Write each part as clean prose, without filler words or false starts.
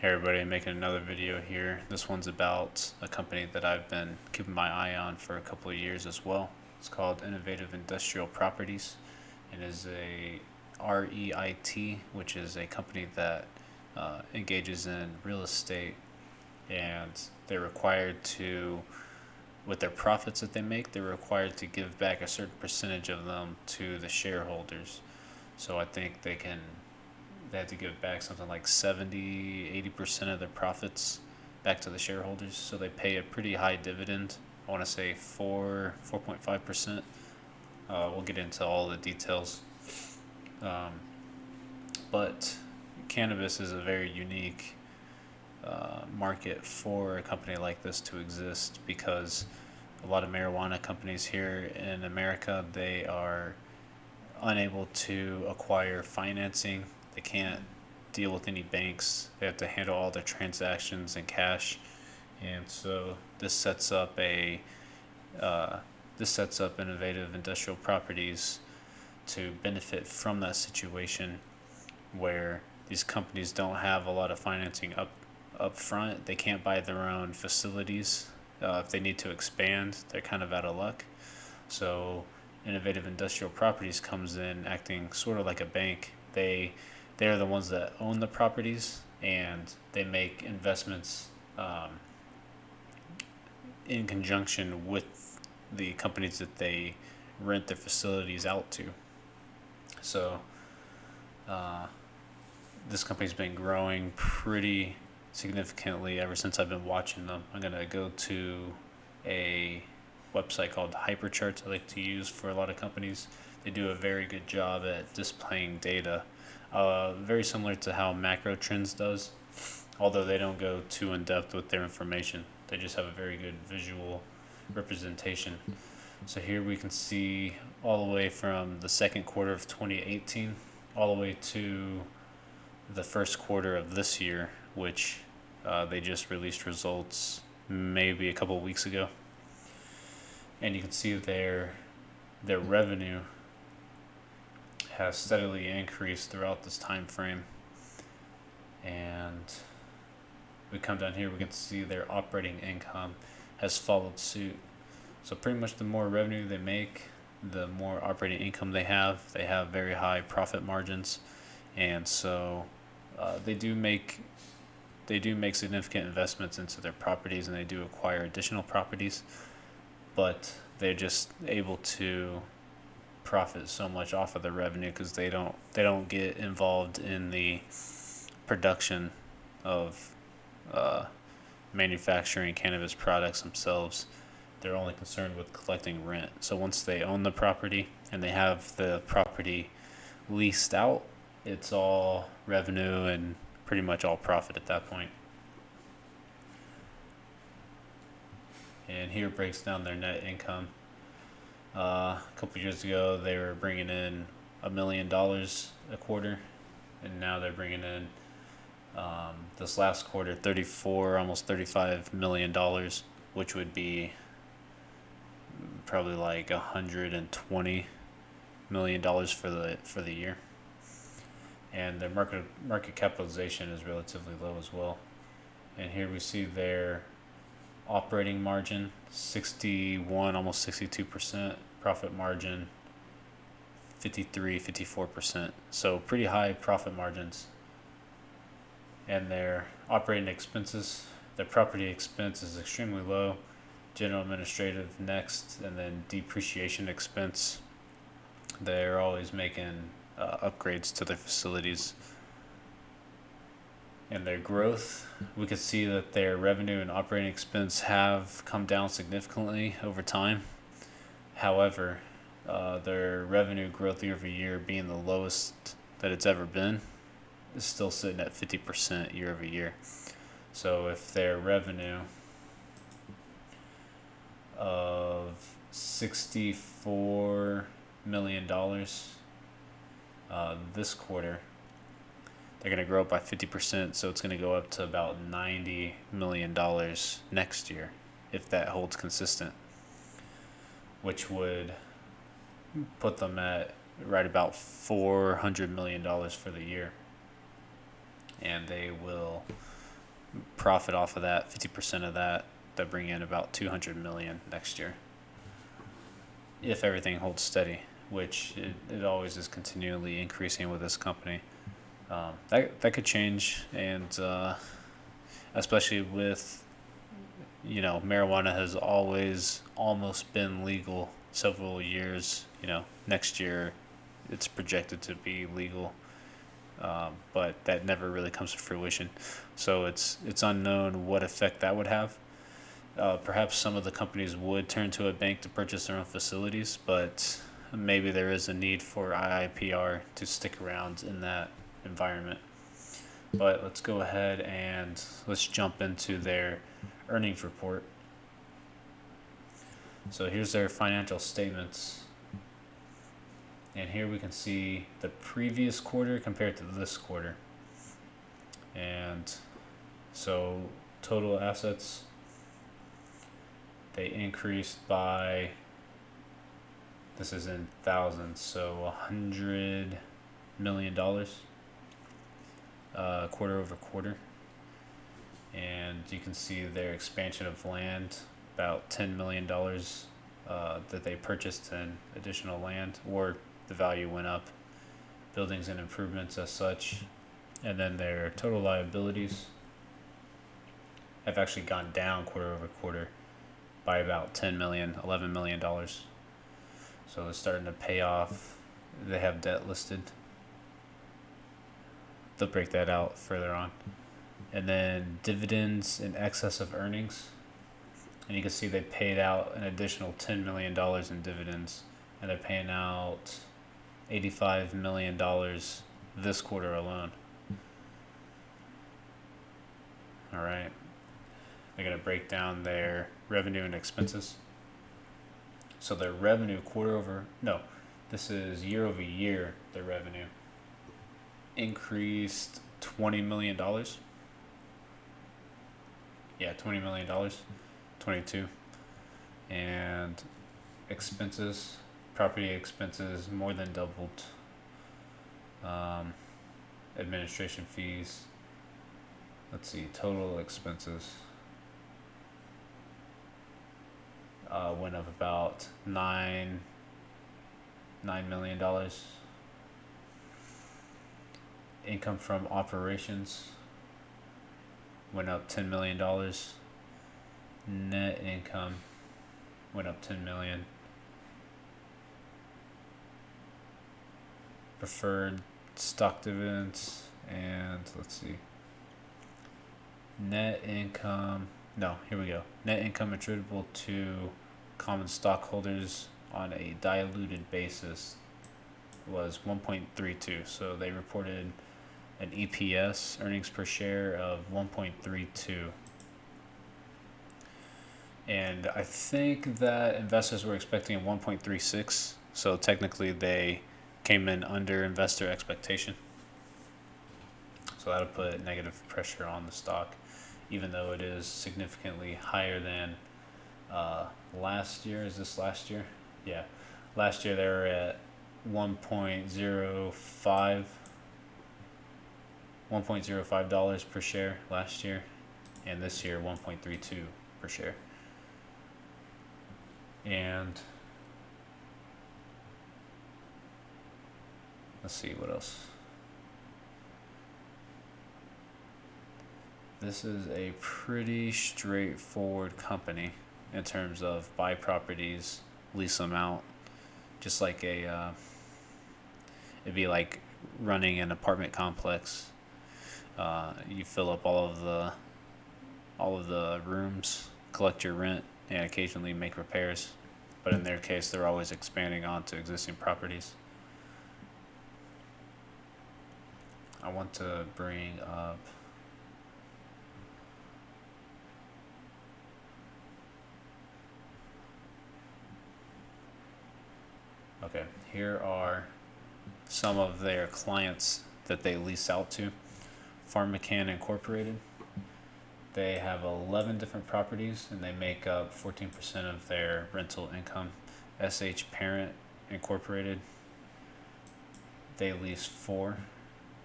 Hey everybody, making another video here. This one's about a company that I've been keeping my eye on for a couple of years as well. It's called Innovative Industrial Properties. It is a REIT, which is a company that engages in real estate, and they're required to, with their profits that they make, they're required to give back a certain percentage of them to the shareholders. So I think they have to give back something like 70-80% of their profits back to the shareholders. So they pay a pretty high dividend. I want to say 4.5%. We'll get into all the details. But cannabis is a very unique market for a company like this to exist, because a lot of marijuana companies here in America, they are unable to acquire financing. They can't deal with any banks. They have to handle all their transactions in cash, and so this sets up Innovative Industrial Properties to benefit from that situation, where these companies don't have a lot of financing up front. They can't buy their own facilities. If they need to expand, they're kind of out of luck. So Innovative Industrial Properties comes in acting sort of like a bank. They're the ones that own the properties, and they make investments in conjunction with the companies that they rent their facilities out to. So this company's been growing pretty significantly ever since I've been watching them. I'm going to go to a website called Hypercharts I like to use for a lot of companies. They do a very good job at displaying data, very similar to how Macro Trends does, although they don't go too in depth with their information. They just have a very good visual representation. So here we can see all the way from the second quarter of 2018 all the way to the first quarter of this year, which they just released results maybe a couple of weeks ago. And you can see their revenue has steadily increased throughout this time frame. And we come down here, we can see their operating income has followed suit. So pretty much the more revenue they make, the more operating income they have. They have very high profit margins, and so they do make significant investments into their properties, and they do acquire additional properties, but they're just able to profit so much off of the revenue because they don't get involved in the production of manufacturing cannabis products themselves. They're only concerned with collecting rent. So once they own the property and they have the property leased out, it's all revenue and pretty much all profit at that point. And here it breaks down their net income. A couple years ago, they were bringing in $1 million a quarter, and now they're bringing in this last quarter almost $35 million, which would be probably like $120 million for the year. And their market capitalization is relatively low as well. And here we see their operating margin 61, almost 62%, profit margin 53-54%. So pretty high profit margins. And their operating expenses, their property expense is extremely low. General administrative next, and then depreciation expense. They're always making upgrades to their facilities. And their growth, we can see that their revenue and operating expense have come down significantly over time. However, their revenue growth year over year, being the lowest that it's ever been, is still sitting at 50% year over year. So if their revenue of $64 million this quarter, they're going to grow up by 50%, so it's going to go up to about $90 million next year, if that holds consistent, which would put them at right about $400 million for the year. And they will profit off of that, 50% of that, that bring in about 200 million next year. If everything holds steady, which it always is continually increasing with this company. That could change, and especially with, marijuana has always almost been legal several years. Next year it's projected to be legal, but that never really comes to fruition. So it's unknown what effect that would have. Perhaps some of the companies would turn to a bank to purchase their own facilities, but maybe there is a need for IIPR to stick around in that environment. But let's go ahead and let's jump into their earnings report. So here's their financial statements. And here we can see the previous quarter compared to this quarter. And so total assets, they increased by, this is in thousands, so $100 million quarter over quarter. And you can see their expansion of land, about $10 million that they purchased in additional land, or the value went up, buildings and improvements as such. And then their total liabilities have actually gone down quarter over quarter by about $10 million, $11 million. So they're starting to pay off. They have debt listed. They'll break that out further on. And then dividends in excess of earnings. And you can see they paid out an additional $10 million in dividends. And they're paying out $85 million this quarter alone. All right. They're going to break down their revenue and expenses. So their revenue this is year over year, their revenue increased $20 million. Yeah, $20 million, 22. And expenses, property expenses more than doubled. Administration fees. Let's see, total expenses went up about $9 million. Income from operations went up $10 million. Net income went up $10 million. Preferred stock dividends, and let's see. Net income attributable to common stockholders on a diluted basis was 1.32. So they reported an EPS, earnings per share, of 1.32. And I think that investors were expecting 1.36. So technically they came in under investor expectation. So that'll put negative pressure on the stock, even though it is significantly higher than last year. Is this last year? Yeah. Last year they were at 1.05 dollars per share last year, and this year 1.32 per share. And let's see what else. This is a pretty straightforward company in terms of buy properties, lease them out, just like it'd be like running an apartment complex. You fill up all of the rooms, collect your rent, and occasionally make repairs. But in their case, they're always expanding onto existing properties. I want to bring up okay, here are some of their clients that they lease out to. PharmaCann Incorporated. They have 11 different properties and they make up 14% of their rental income. SH Parent Incorporated. They lease 4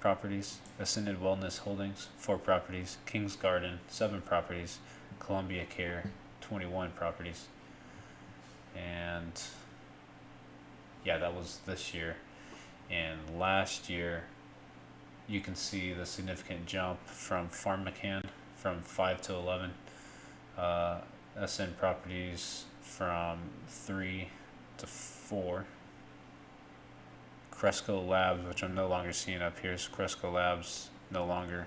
properties. Ascended Wellness Holdings, 4 properties. King's Garden, 7 properties. Columbia Care, 21 properties. And yeah, that was this year. And last year, you can see the significant jump from PharmaCann from 5 to 11. SN Properties from 3 to 4. Cresco Labs, which I'm no longer seeing up here, is Cresco Labs no longer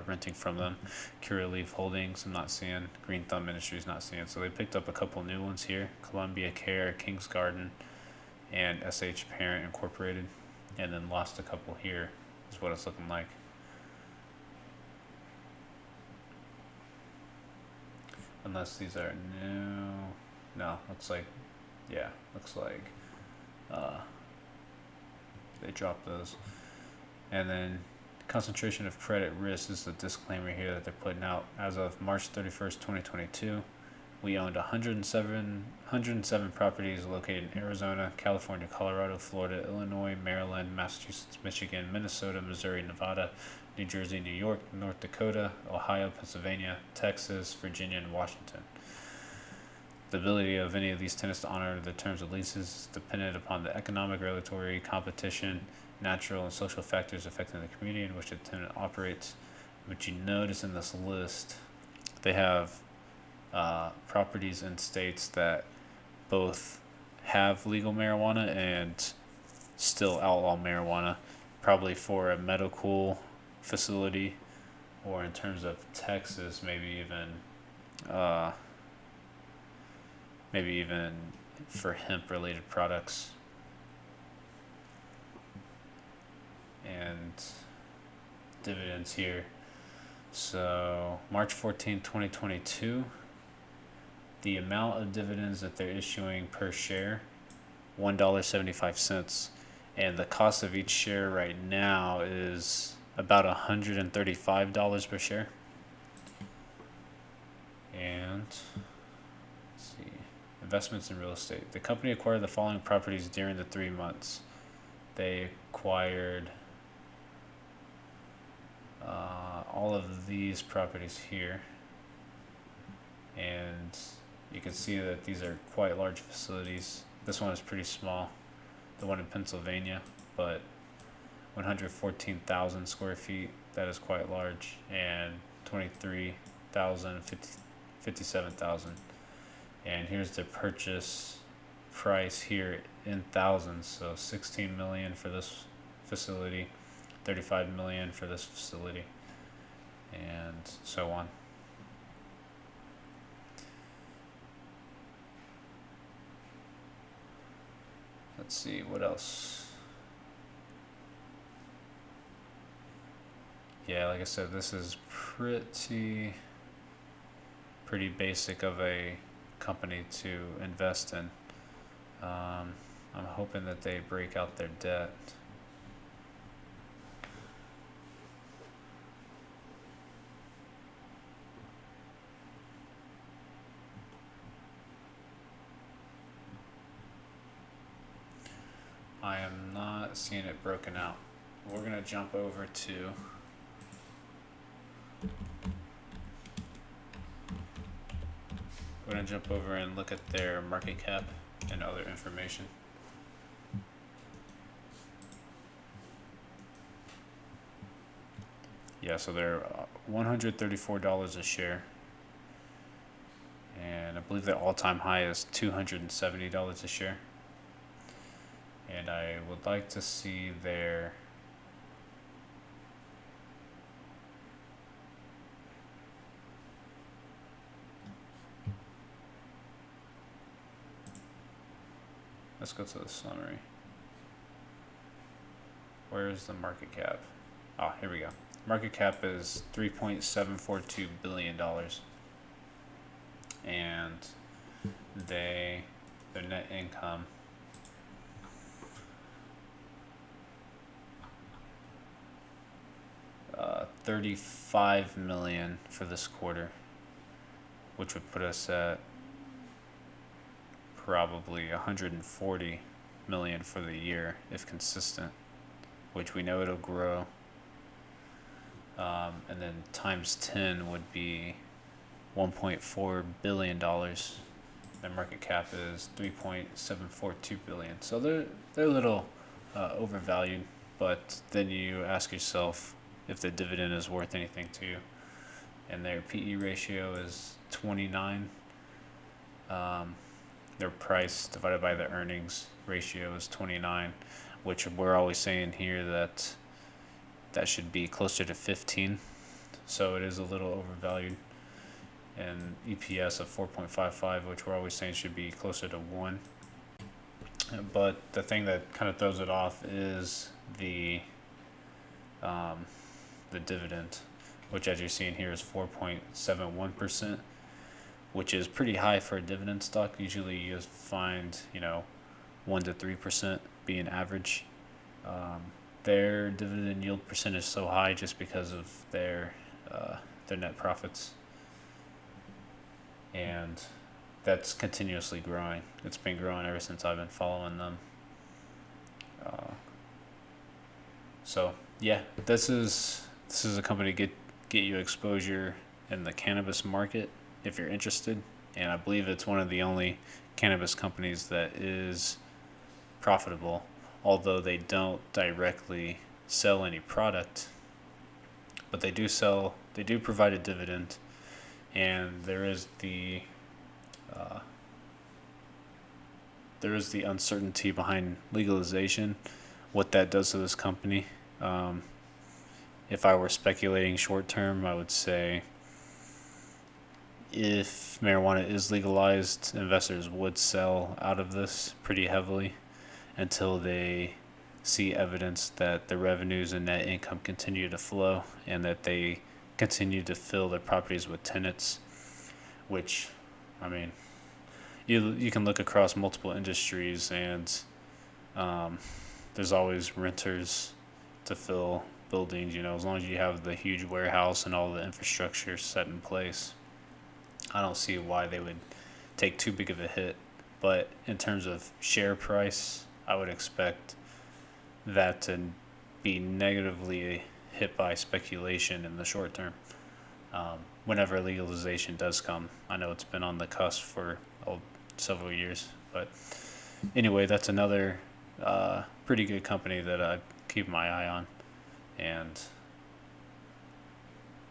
renting from them. Curaleaf Holdings, I'm not seeing. Green Thumb Industries, not seeing. So they picked up a couple new ones here: Columbia Care, King's Garden, and SH Parent Incorporated, and then lost a couple here. Is what it's looking like. Unless these are new. No, looks like, yeah, looks like they dropped those. And then concentration of credit risk is the disclaimer here that they're putting out. As of March 31st, 2022, we owned 107 properties located in Arizona, California, Colorado, Florida, Illinois, Maryland, Massachusetts, Michigan, Minnesota, Missouri, Nevada, New Jersey, New York, North Dakota, Ohio, Pennsylvania, Texas, Virginia, and Washington. The ability of any of these tenants to honor the terms of leases is dependent upon the economic, regulatory, competition, natural, and social factors affecting the community in which the tenant operates. But you notice in this list, they have properties in states that both have legal marijuana and still outlaw marijuana, probably for a medical facility, or in terms of Texas, maybe even for hemp related products. And dividends here. So March 14, 2022, the amount of dividends that they're issuing per share, $1.75, and the cost of each share right now is about $135 per share. And let's see, investments in real estate. The company acquired the following properties during the 3 months. They acquired all of these properties here, and you can see that these are quite large facilities. This one is pretty small, the one in Pennsylvania, but 114,000 square feet, that is quite large, and 23,000, 57,000. And here's the purchase price here in thousands, so 16 million for this facility, 35 million for this facility, and so on. Let's see what else. Yeah, like I said, this is pretty basic of a company to invest in. I'm hoping that they break out their debt. I am not seeing it broken out. We're going to jump over to and look at their market cap and other information. Yeah, so they're $134 a share, and I believe their all-time high is $270 a share. And I would like to see their let's go to the summary. Where is the market cap? Oh, here we go. Market cap is $3.742 billion. And their net income $35 million for this quarter, which would put us at probably $140 million for the year if consistent which we know it'll grow. And then times 10 would be $1.4 billion. Their market cap is $3.742 billion. So they're a little overvalued, but then you ask yourself if the dividend is worth anything to you. And their PE ratio is 29. Their price divided by the earnings ratio is 29, which we're always saying here that should be closer to 15. So it is a little overvalued. And EPS of 4.55, which we're always saying should be closer to 1. But the thing that kind of throws it off is the dividend, which as you're seeing here is 4.71%, which is pretty high for a dividend stock. Usually you find 1 to 3% being average. Their dividend yield percentage is so high just because of their net profits, and that's continuously growing. It's been growing ever since I've been following them. So yeah, this is a company to get you exposure in the cannabis market if you're interested, and I believe it's one of the only cannabis companies that is profitable, although they don't directly sell any product, but they do provide a dividend, and there is the uncertainty behind legalization, what that does to this company. If I were speculating short term, I would say if marijuana is legalized, investors would sell out of this pretty heavily until they see evidence that the revenues and net income continue to flow and that they continue to fill their properties with tenants, which, I mean, you can look across multiple industries, and there's always renters to fill buildings, as long as you have the huge warehouse and all the infrastructure set in place. I don't see why they would take too big of a hit, but in terms of share price, I would expect that to be negatively hit by speculation in the short term. Whenever legalization does come, I know it's been on the cusp for several years, but anyway, that's another pretty good company that I keep my eye on, and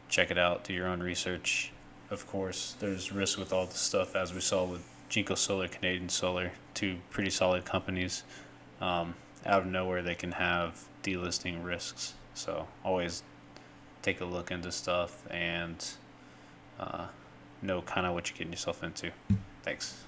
check it out, do your own research. Of course, there's risk with all this stuff, as we saw with Jinko Solar, Canadian Solar, two pretty solid companies. Out of nowhere, they can have delisting risks. So always take a look into stuff and know kind of what you're getting yourself into. Thanks.